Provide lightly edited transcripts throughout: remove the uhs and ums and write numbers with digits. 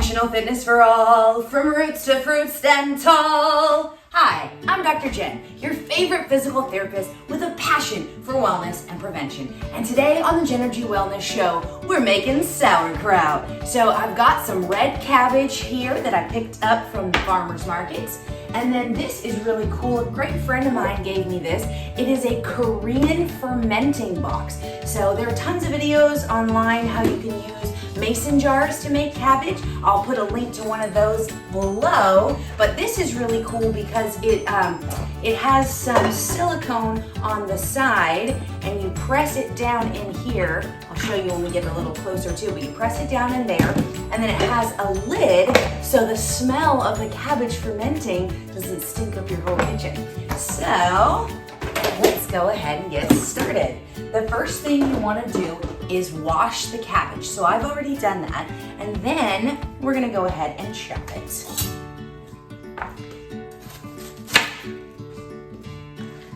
Functional fitness for all, from roots to fruits, stand tall. Hi, I'm Dr. Jen, your favorite physical therapist with a passion for wellness and prevention. And today on the Genergy Wellness Show, we're making sauerkraut. So I've got some red cabbage here that I picked up from the farmer's markets. And then this is really cool. A great friend of mine gave me this. It is a Korean fermenting box. So there are tons of videos online how you can use mason jars to make cabbage. I'll put a link to one of those below. But this is really cool because it has some silicone on the side, and you press it down in here. I'll show you when we get a little closer too, but you press it down in there, and then it has a lid so the smell of the cabbage fermenting doesn't stink up your whole kitchen. So let's go ahead and get started. The first thing you want to do is wash the cabbage. So I've already done that, and then we're gonna go ahead and chop it.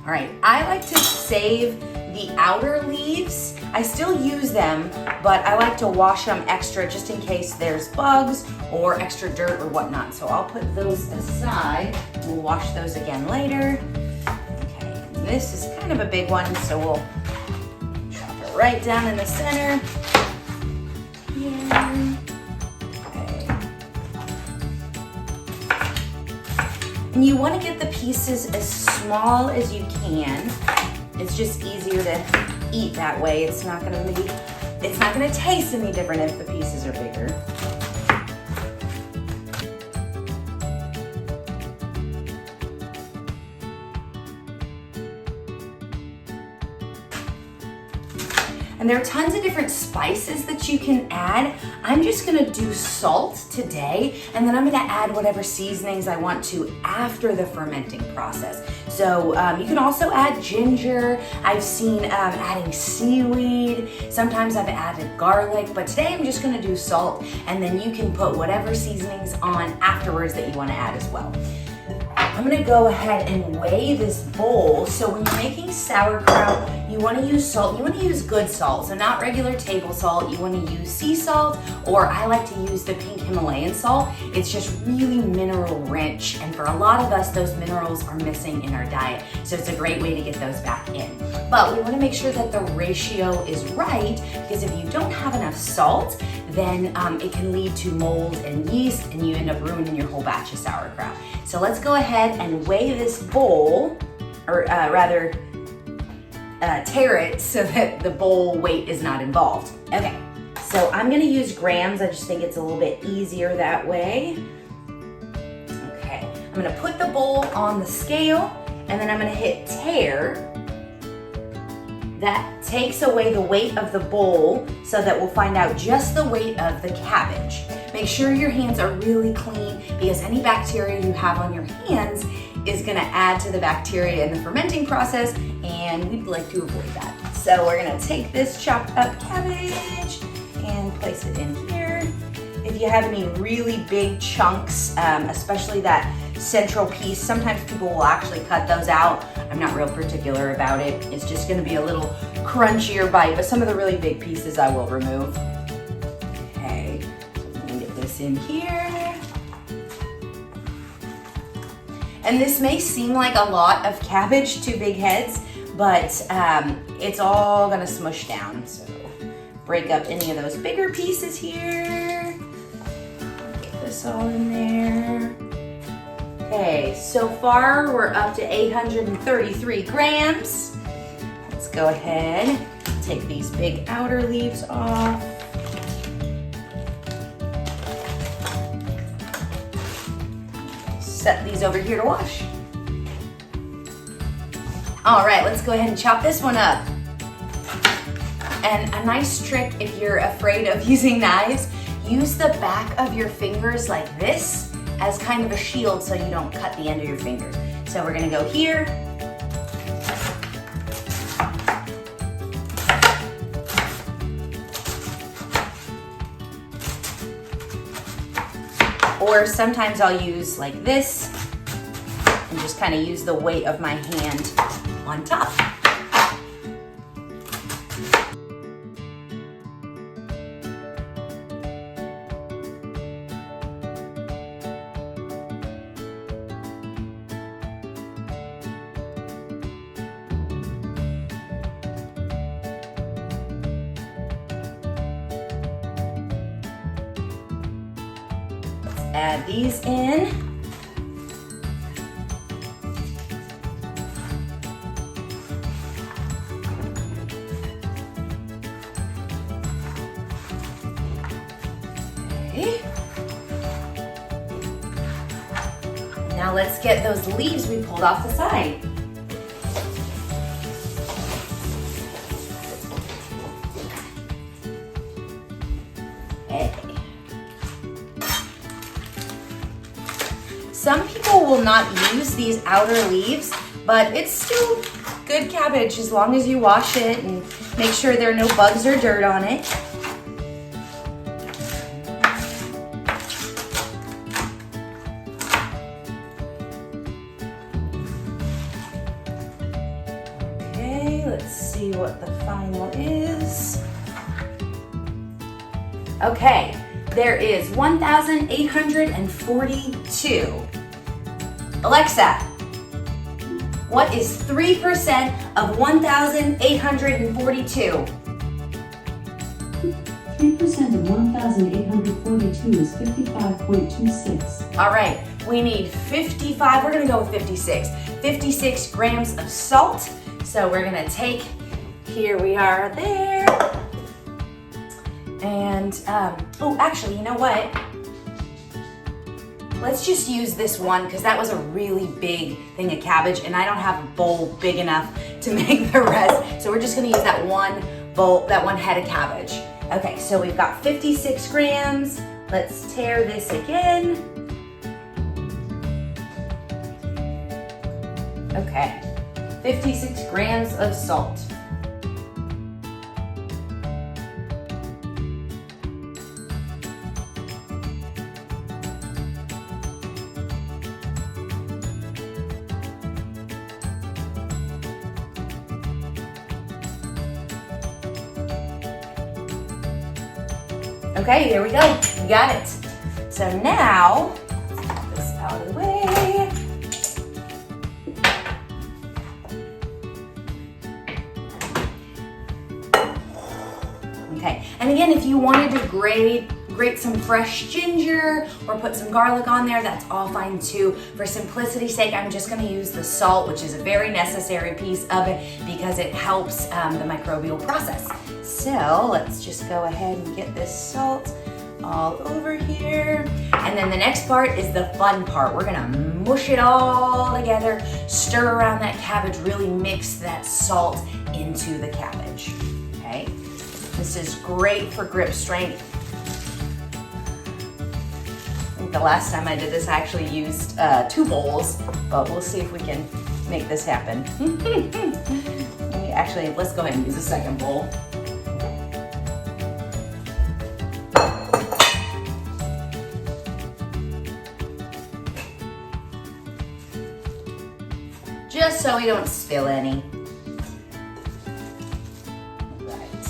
All right, I like to save the outer leaves. I still use them, but I like to wash them extra just in case there's bugs or extra dirt or whatnot. So I'll put those aside. We'll wash those again later. Okay, this is kind of a big one, so we'll chop it right down in the center. Here. Okay. And you want to get the pieces as small as you can. It's just easier to eat that way. It's not gonna taste any different if the pieces are bigger. And there are tons of different spices that you can add. I'm just gonna do salt today, and then I'm gonna add whatever seasonings I want to after the fermenting process. So you can also add ginger. I've seen adding seaweed. Sometimes I've added garlic, but today I'm just gonna do salt, and then you can put whatever seasonings on afterwards that you wanna add as well. I'm gonna go ahead and weigh this bowl. So when you're making sauerkraut, you wanna use salt. You wanna use good salt, so not regular table salt. You wanna use sea salt, or I like to use the pink Himalayan salt. It's just really mineral rich, and for a lot of us, those minerals are missing in our diet. So it's a great way to get those back in. But we wanna make sure that the ratio is right, because if you don't have enough salt, then it can lead to mold and yeast, and you end up ruining your whole batch of sauerkraut. So let's go ahead and weigh this bowl, or rather tare it so that the bowl weight is not involved. Okay, so I'm gonna use grams. I just think it's a little bit easier that way. Okay, I'm gonna put the bowl on the scale, and then I'm gonna hit tare. That takes away the weight of the bowl so that we'll find out just the weight of the cabbage. Make sure your hands are really clean, because any bacteria you have on your hands is gonna add to the bacteria in the fermenting process, and we'd like to avoid that. So we're gonna take this chopped up cabbage and place it in here. If you have any really big chunks, especially that central piece, sometimes people will actually cut those out. I'm not real particular about it. It's just gonna be a little crunchier bite, but some of the really big pieces I will remove. Okay, let me get this in here. And this may seem like a lot of cabbage, 2 big heads, but it's all gonna smush down. So break up any of those bigger pieces here. Get this all in there. Okay, so far we're up to 833 grams. Let's go ahead, take these big outer leaves off. Set these over here to wash. All right, let's go ahead and chop this one up. And a nice trick if you're afraid of using knives, use the back of your fingers like this as kind of a shield so you don't cut the end of your fingers. So we're gonna go here. Or sometimes I'll use like this and just kind of use the weight of my hand on top. add these in. Okay. Now let's get those leaves we pulled off the side. Okay. Some people will not use these outer leaves, but it's still good cabbage as long as you wash it and make sure there are no bugs or dirt on it. Okay, let's see what the final is. Okay, there is 1,842. Alexa, what is 3% of 1,842? 3% of 1,842 is 55.26. All right, we need 55, we're gonna go with 56. 56 grams of salt. So we're gonna take, here we are there. And, oh, actually, you know what? Let's just use this one because that was a really big thing of cabbage and I don't have a bowl big enough to make the rest. So we're just gonna use that one bowl, that one head of cabbage. Okay, so we've got 56 grams. Let's tear this again. Okay, 56 grams of salt. Okay, there we go. We got it. So now, put this out of the way. Okay, and again, if you wanted to grate some fresh ginger or put some garlic on there, that's all fine too. For simplicity's sake, I'm just gonna use the salt, which is a very necessary piece of it because it helps the microbial process. So let's just go ahead and get this salt all over here. And then the next part is the fun part. We're gonna mush it all together, stir around that cabbage, really mix that salt into the cabbage, okay? This is great for grip strength. I think the last time I did this, I actually used 2 bowls, but we'll see if we can make this happen. Actually, let's go ahead and use a second bowl. Just so we don't spill any. Right.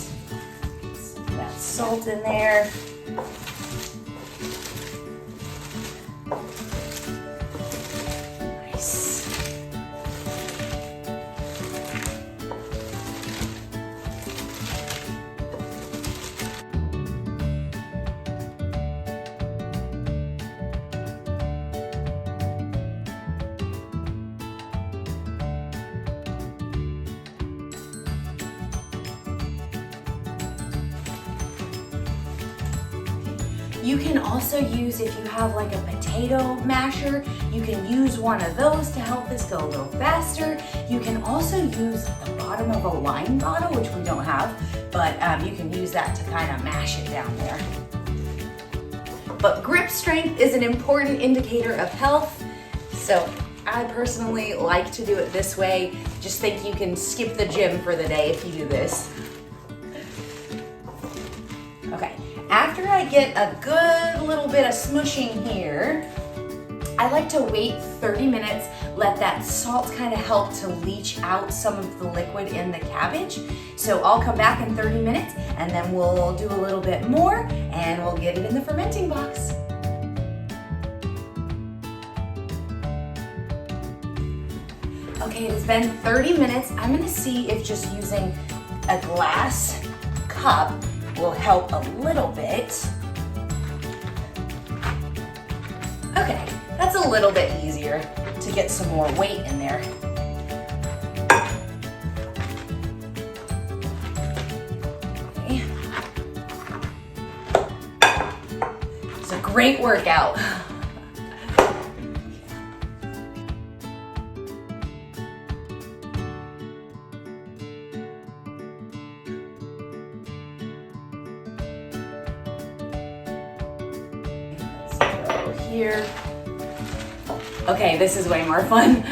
So that salt in there. Nice. You can also use, if you have like a potato masher, you can use one of those to help this go a little faster. You can also use the bottom of a wine bottle, which we don't have, but you can use that to kind of mash it down there. But grip strength is an important indicator of health, so I personally like to do it this way. Just think you can skip the gym for the day if you do this. Okay. After I get a good little bit of smushing here, I like to wait 30 minutes, let that salt kind of help to leach out some of the liquid in the cabbage. So I'll come back in 30 minutes and then we'll do a little bit more and we'll get it in the fermenting box. Okay, it has been 30 minutes. I'm gonna see if just using a glass cup will help a little bit. Okay, that's a little bit easier to get some more weight in there. Okay. It's a great workout. Here. Okay, this is way more fun.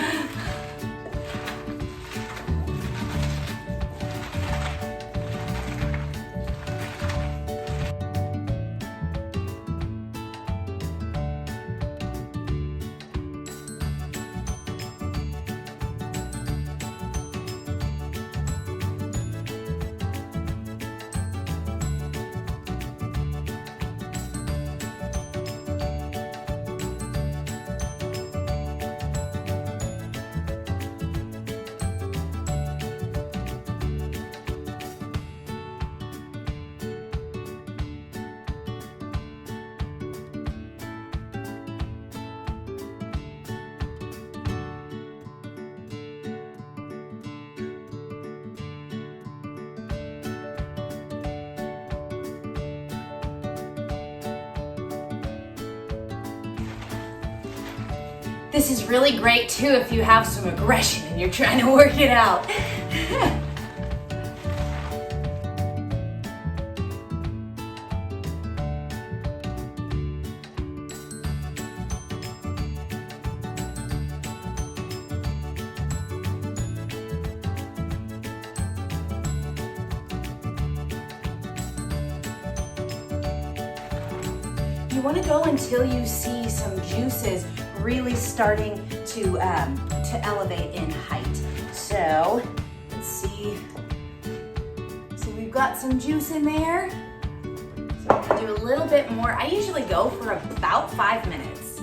This is really great too if you have some aggression and you're trying to work it out. You want to go until you see some juices really starting to elevate in height. So let's see. So we've got some juice in there. So I'm gonna do a little bit more. I usually go for about 5 minutes.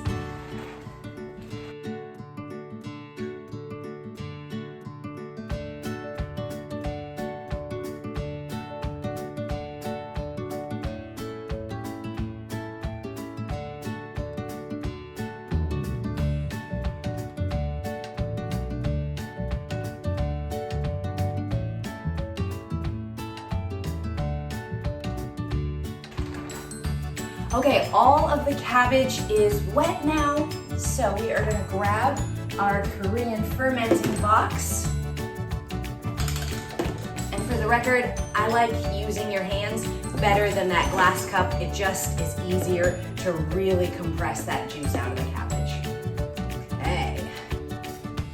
Okay, all of the cabbage is wet now, so we are gonna grab our Korean fermenting box. And for the record, I like using your hands better than that glass cup. It just is easier to really compress that juice out of the cabbage. Okay,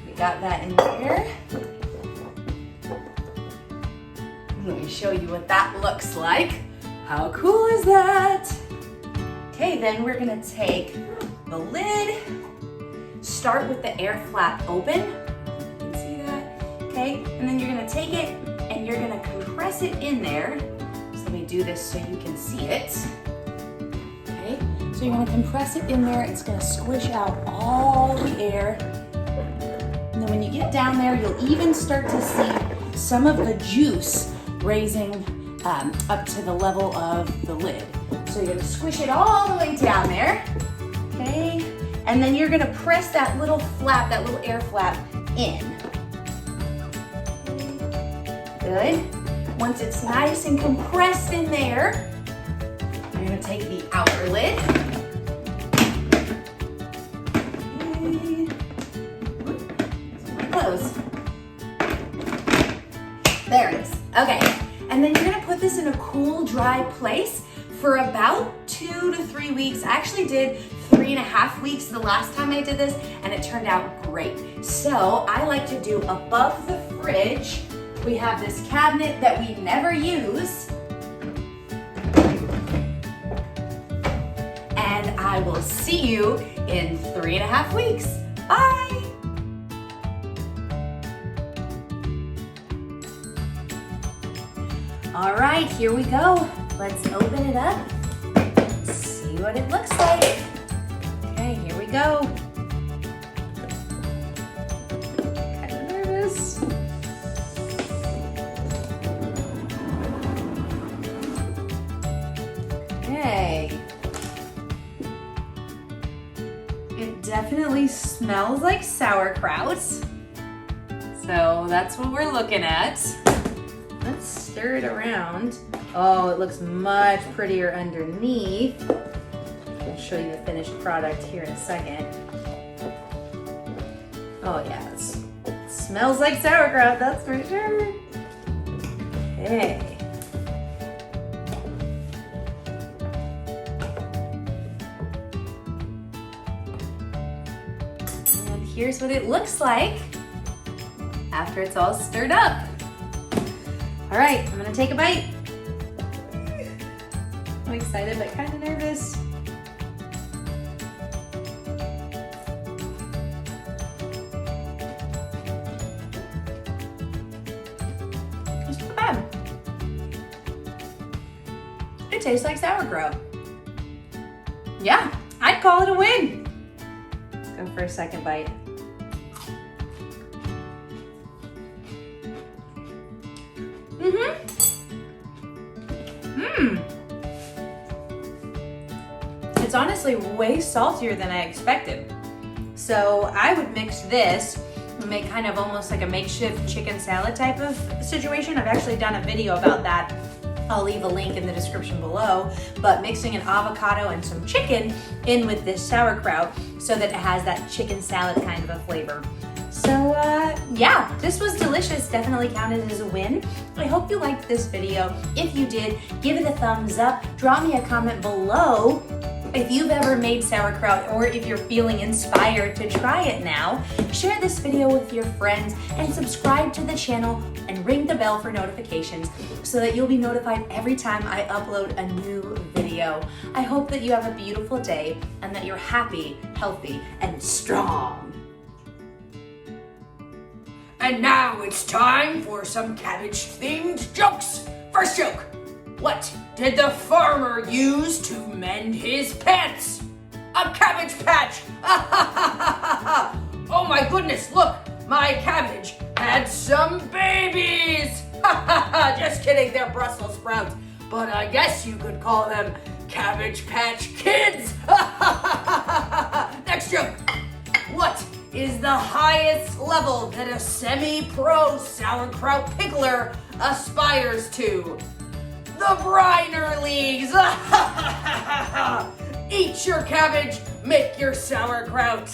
we got that in here. Let me show you what that looks like. How cool is that? Okay, then we're gonna take the lid, start with the air flap open. You can see that, okay? And then you're gonna take it and you're gonna compress it in there. So let me do this so you can see it. Okay, so you're gonna compress it in there. It's gonna squish out all the air. And then when you get down there, you'll even start to see some of the juice raising up to the level of the lid. So you're gonna squish it all the way down there, okay? And then you're gonna press that little flap, that little air flap in. Good. Once it's nice and compressed in there, you're gonna take the outer lid. Okay. Close. There it is. Okay. And then you're gonna put this in a cool, dry place for about 2 to 3 weeks. I actually did 3.5 weeks the last time I did this, and it turned out great. So I like to do above the fridge. We have this cabinet that we never use. And I will see you in 3.5 weeks. Bye. All right, here we go. Let's open it up, see what it looks like. Okay, here we go. Kind of nervous. Okay. definitely smells like sauerkraut. So that's what we're looking at. Let's stir it around. Oh, it looks much prettier underneath. I'll show you the finished product here in a second. Oh yeah, it smells like sauerkraut, that's for sure. Okay. And here's what it looks like after it's all stirred up. All right, I'm gonna take a bite. I'm excited but kind of nervous. It's not bad. It tastes like sauerkraut. Yeah, I'd call it a win. Let's go for a second bite. It's honestly way saltier than I expected. So I would mix this and make kind of almost like a makeshift chicken salad type of situation. I've actually done a video about that. I'll leave a link in the description below, but mixing an avocado and some chicken in with this sauerkraut so that it has that chicken salad kind of a flavor. So yeah, this was delicious, definitely counted as a win. I hope you liked this video. If you did, give it a thumbs up, drop me a comment below if you've ever made sauerkraut or if you're feeling inspired to try it now. Share this video with your friends and subscribe to the channel and ring the bell for notifications so that you'll be notified every time I upload a new video. I hope that you have a beautiful day and that you're happy, healthy, and strong. And now it's time for some cabbage-themed jokes. First joke. What did the farmer use to mend his pants? A cabbage patch. Oh my goodness, look, my cabbage had some babies. Just kidding, they're Brussels sprouts. But I guess you could call them Cabbage Patch Kids. Next joke. What is the highest level that a semi-pro sauerkraut pickler aspires to? The Briner Leagues! Eat your cabbage, make your sauerkraut.